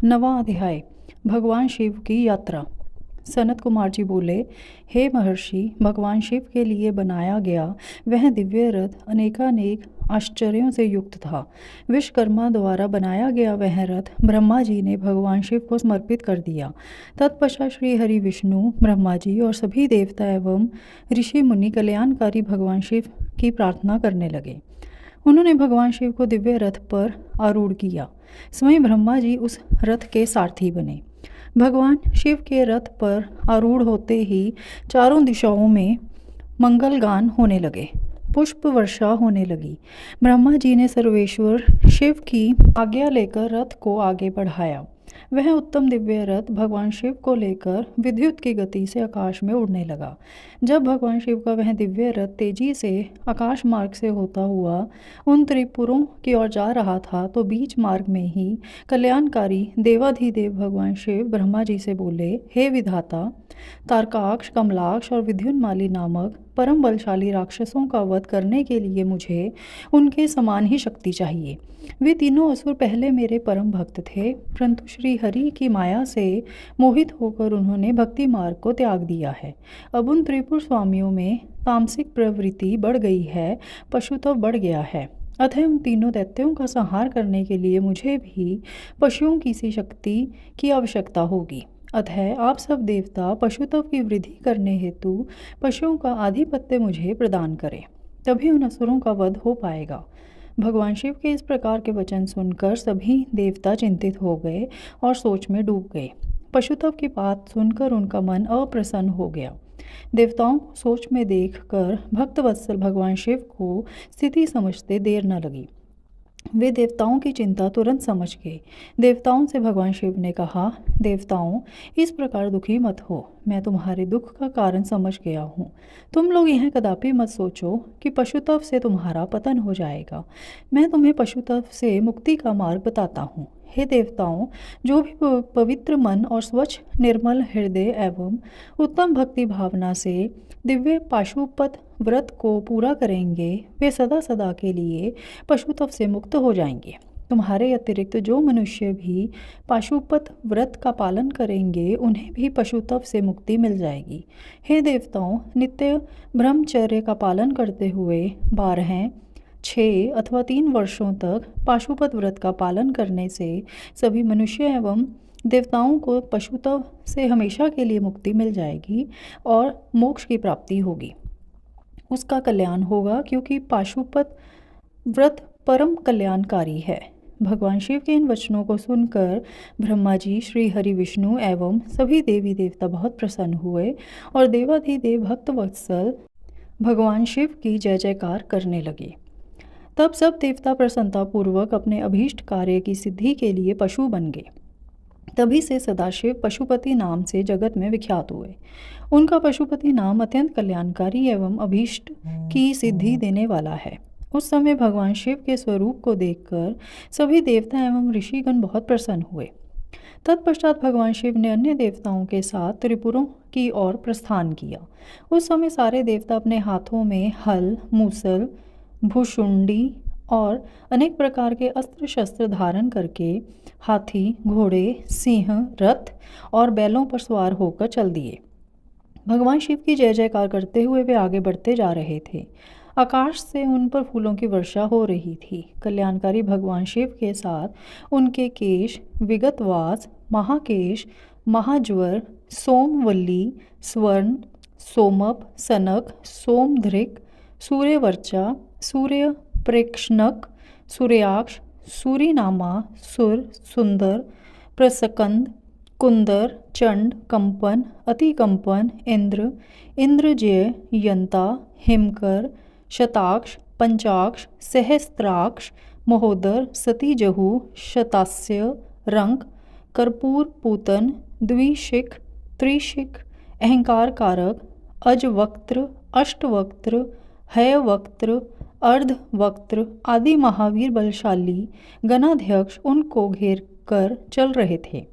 नवा अध्याय। भगवान शिव की यात्रा। सनत कुमार जी बोले, हे महर्षि, भगवान शिव के लिए बनाया गया वह दिव्य रथ अनेकानेक आश्चर्यों से युक्त था। विश्वकर्मा द्वारा बनाया गया वह रथ ब्रह्मा जी ने भगवान शिव को समर्पित कर दिया। तत्पश्चात श्री हरि विष्णु, ब्रह्मा जी और सभी देवता एवं ऋषि मुनि कल्याणकारी भगवान शिव की प्रार्थना करने लगे। उन्होंने भगवान शिव को दिव्य रथ पर आरूढ़ किया। स्वयं ब्रह्मा जी उस रथ के सारथी बने। भगवान शिव के रथ पर आरूढ़ होते ही चारों दिशाओं में मंगल गान होने लगे, पुष्प वर्षा होने लगी। ब्रह्मा जी ने सर्वेश्वर शिव की आज्ञा लेकर रथ को आगे बढ़ाया। वह उत्तम दिव्य रथ भगवान शिव को लेकर विद्युत की गति से आकाश में उड़ने लगा। जब भगवान शिव का वह दिव्य रथ तेजी से आकाश मार्ग से होता हुआ उन त्रिपुरों की ओर जा रहा था, तो बीच मार्ग में ही कल्याणकारी देवाधिदेव भगवान शिव ब्रह्मा जी से बोले, हे विधाता, तारकाक्ष, कमलाक्ष और विद्युन्माली नामक परम बलशाली राक्षसों का वध करने के लिए मुझे उनके समान ही शक्ति चाहिए। वे तीनों असुर पहले मेरे परम भक्त थे, परंतु श्री हरि की माया से मोहित होकर उन्होंने भक्ति मार्ग को त्याग दिया है। अब उन त्रिपुर स्वामियों में तामसिक प्रवृत्ति बढ़ गई है, पशुत्व बढ़ गया है। अतः उन तीनों दैत्यों का संहार करने के लिए मुझे भी पशुओं की सी शक्ति की आवश्यकता होगी। अतः आप सब देवता पशुत्व की वृद्धि करने हेतु पशुओं का आधिपत्य मुझे प्रदान करें, तभी उन असुरों का वध हो पाएगा। भगवान शिव के इस प्रकार के वचन सुनकर सभी देवता चिंतित हो गए और सोच में डूब गए। पशुत्व की बात सुनकर उनका मन अप्रसन्न हो गया। देवताओं को सोच में देखकर भक्तवत्सल भगवान शिव को स्थिति समझते देर न लगी। वे देवताओं की चिंता तुरंत समझ गए। देवताओं से भगवान शिव ने कहा, देवताओं, इस प्रकार दुखी मत हो, मैं तुम्हारे दुख का कारण समझ गया हूँ। तुम लोग यह कदापि मत सोचो कि पशुत्व से तुम्हारा पतन हो जाएगा। मैं तुम्हें पशुत्व से मुक्ति का मार्ग बताता हूँ। हे देवताओं, जो भी पवित्र मन और स्वच्छ निर्मल हृदय एवं उत्तम भक्ति भावना से दिव्य पाशुपत व्रत को पूरा करेंगे, वे सदा सदा के लिए पशुत्व से मुक्त हो जाएंगे। तुम्हारे अतिरिक्त जो मनुष्य भी पाशुपत व्रत का पालन करेंगे, उन्हें भी पशुत्व से मुक्ति मिल जाएगी। हे देवताओं, नित्य ब्रह्मचर्य का पालन करते हुए 12, 6 अथवा 3 वर्षों तक पाशुपत व्रत का पालन करने से सभी मनुष्य एवं देवताओं को पशुत्व से हमेशा के लिए मुक्ति मिल जाएगी और मोक्ष की प्राप्ति होगी। उसका कल्याण होगा, क्योंकि पाशुपत व्रत परम कल्याणकारी है। भगवान शिव के इन वचनों को सुनकर ब्रह्मा जी, श्री हरि विष्णु एवं सभी देवी देवता बहुत प्रसन्न हुए और देवाधिदेव भक्तवत्सल भगवान शिव की जय जयकार करने लगे। तब सब देवता प्रसन्नतापूर्वक अपने अभीष्ट कार्य की सिद्धि के लिए पशु बन गए। तभी से सदाशिव पशुपति नाम से जगत में विख्यात हुए। उनका पशुपति नाम अत्यंत कल्याणकारी एवं अभीष्ट की सिद्धि देने वाला है। उस समय भगवान शिव के स्वरूप को देखकर सभी देवता एवं ऋषिगण बहुत प्रसन्न हुए। तत्पश्चात भगवान शिव ने अन्य देवताओं के साथ त्रिपुरों की ओर प्रस्थान किया। उस समय सारे देवता अपने हाथों में हल, मूसल, भुशुंडी और अनेक प्रकार के अस्त्र शस्त्र धारण करके हाथी, घोड़े, सिंह, रथ और बैलों पर सवार होकर चल दिए। भगवान शिव की जय जयकार करते हुए वे आगे बढ़ते जा रहे थे। आकाश से उन पर फूलों की वर्षा हो रही थी। कल्याणकारी भगवान शिव के साथ उनके केश विगतवास, महाकेश, महाज्वर, सोमवल्ली, स्वर्ण, सोमप, सनक, सोमधृक, सूर्यवर्चा, सूर्य प्रेक्षणक, सूर्याक्ष, सूरीनामा, सुर, सुंदर, प्रसकंद, कुंदर, चंड, कंपन, अतिकंपन, इंद्र, इंद्रजय, यंता, हिमकर, शताक्ष, पंचाक्ष, सहस्त्राक्ष, महोदर, सतीजहु, शतास्य, रंक, कर्पूर, पूतन, द्विशिख, त्रिशिख, अहंकार कारक, अजवक्त्र, अष्टवक्त्र, हयवक्त्र, अर्धवक्त्र आदि महावीर बलशाली गणाध्यक्ष उनको घेर कर चल रहे थे।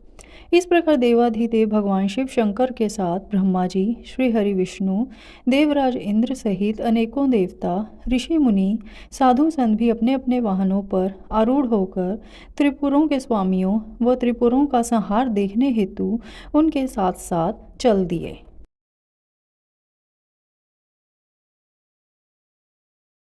इस प्रकार देवाधिदेव भगवान शिव शंकर के साथ ब्रह्मा जी, श्री हरि विष्णु, देवराज इंद्र सहित अनेकों देवता, ऋषि मुनि, साधु संत भी अपने अपने वाहनों पर आरूढ़ होकर त्रिपुरों के स्वामियों व त्रिपुरों का संहार देखने हेतु उनके साथ साथ चल दिए।